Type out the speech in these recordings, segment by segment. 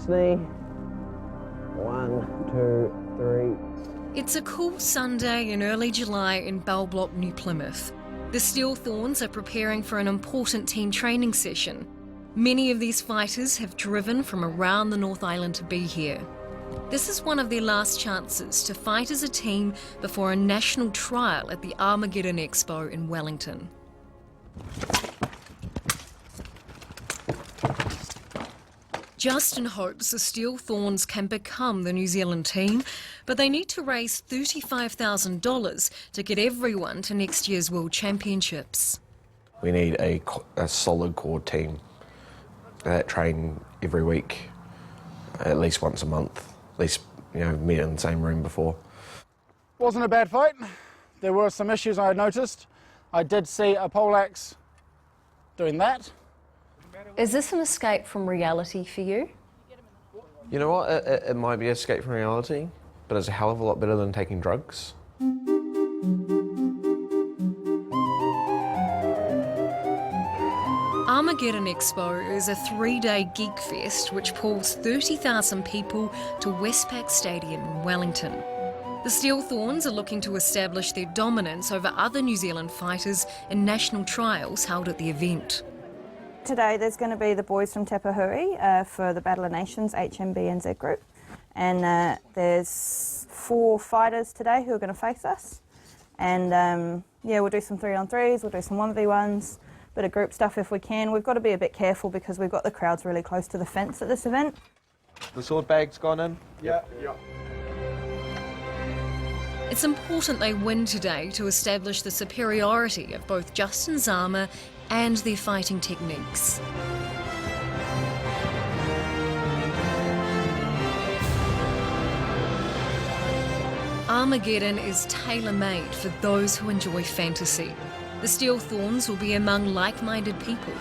knee. 1, 2, 3. It's a cool Sunday in early July in Bell Block, New Plymouth. The Steel Thorns are preparing for an important team training session. Many of these fighters have driven from around the North Island to be here. This is one of their last chances to fight as a team before a national trial at the Armageddon Expo in Wellington. Justin hopes the Steel Thorns can become the New Zealand team, but they need to raise $35,000 to get everyone to next year's World Championships. We need a solid core team that train every week, at least once a month, at least, meet in the same room before. Wasn't a bad fight. There were some issues I noticed. I did see a poleaxe doing that. Is this an escape from reality for you? You know what, it might be an escape from reality, but it's a hell of a lot better than taking drugs. Armageddon Expo is a 3-day geek fest which pulls 30,000 people to Westpac Stadium in Wellington. The Steel Thorns are looking to establish their dominance over other New Zealand fighters in national trials held at the event. Today there's going to be the boys from Tapahuri for the Battle of Nations HMB and Z group, and there's 4 fighters today who are going to face us, and we'll do some 3-on-3s, we'll do some 1v1s, bit of group stuff if we can. We've got to be a bit careful because we've got the crowds really close to the fence at this event. The sword bag's gone in? Yeah. It's important they win today to establish the superiority of both Justin's armour and their fighting techniques. Armageddon is tailor-made for those who enjoy fantasy. The Steel Thorns will be among like-minded people.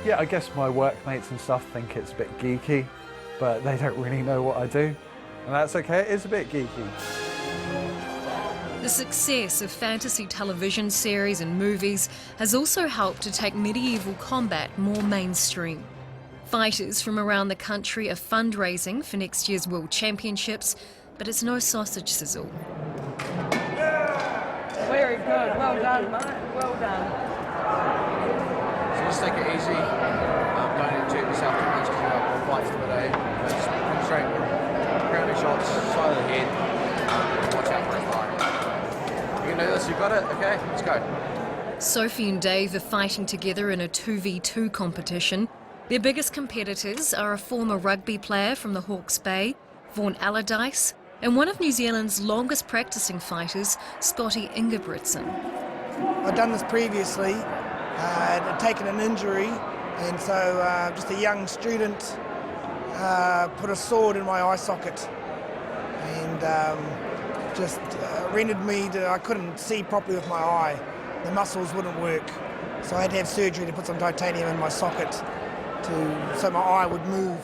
Yeah, I guess my workmates and stuff think it's a bit geeky, but they don't really know what I do. And that's okay, it is a bit geeky. The success of fantasy television series and movies has also helped to take medieval combat more mainstream. Fighters from around the country are fundraising for next year's World Championships, but it's no sausage sizzle. Very good, well done mate, well done. So just take it easy, don't inject yourself too much because you've got more fights today. Just concentrate, grounding shots, side of the head, watch out for his line. You can do this, you've got it, okay, let's go. Sophie and Dave are fighting together in a 2v2 competition. Their biggest competitors are a former rugby player from the Hawke's Bay, Vaughan Allardyce, and one of New Zealand's longest practising fighters, Scotty Ingebrigtsen. I'd done this previously, I'd taken an injury, and so just a young student put a sword in my eye socket and just rendered me I couldn't see properly with my eye. The muscles wouldn't work, so I had to have surgery to put some titanium in my socket so my eye would move.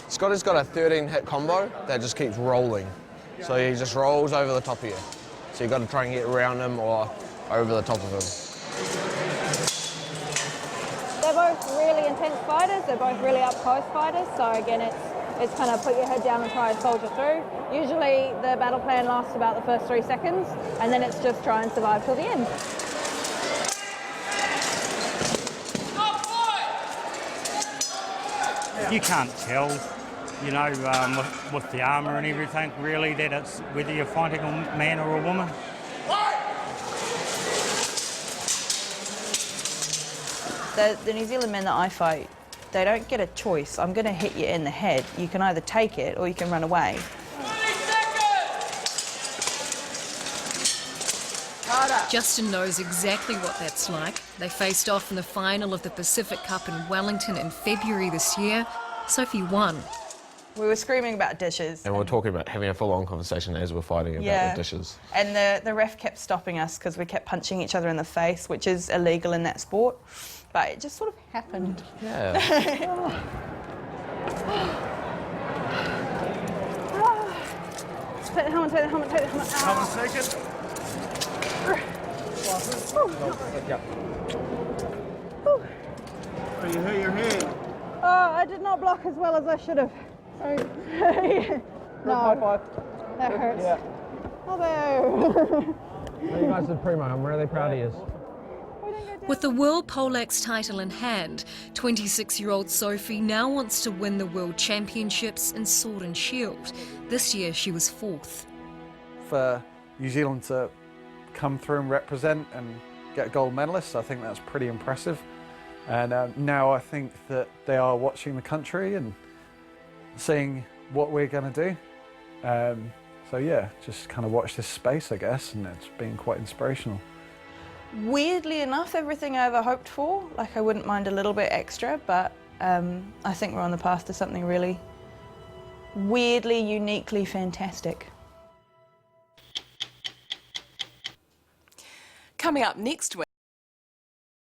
Scotty's got a 13-hit combo that just keeps rolling. So he just rolls over the top of you. So you've got to try and get around him or over the top of him. They're both really intense fighters, they're both really up-close fighters, so again it's kind of put your head down and try and soldier through. Usually the battle plan lasts about the first 3 seconds, and then it's just try and survive till the end. You can't tell, with the armour and everything, really, that it's whether you're fighting a man or a woman. The New Zealand men that I fight, they don't get a choice. I'm going to hit you in the head. You can either take it or you can run away. 20 seconds! Harder. Justin knows exactly what that's like. They faced off in the final of the Pacific Cup in Wellington in February this year. Sophie won. We were screaming about dishes. And we're talking about having a full-on conversation as we're fighting about the dishes. And the ref kept stopping us because we kept punching each other in the face, which is illegal in that sport. But it just sort of happened. Yeah. Take the helmet, take the helmet, take the helmet. Helmet's taken. Oh, you hurt your head. Oh, I did not block as well as I should have. No, High five. that hurts. Yeah. Although... You guys did primo. I'm really proud of you. With the World Poleaxe title in hand, 26-year-old Sophie now wants to win the World Championships in Sword and Shield. This year she was 4th. For New Zealand to come through and represent and get a gold medalist, I think that's pretty impressive. And now I think that they are watching the country and seeing what we're going to do. So yeah, just kind of watch this space, I guess, and it's been quite inspirational. Weirdly enough, everything I ever hoped for. Like, I wouldn't mind a little bit extra, but I think we're on the path to something really weirdly, uniquely fantastic. Coming up next week.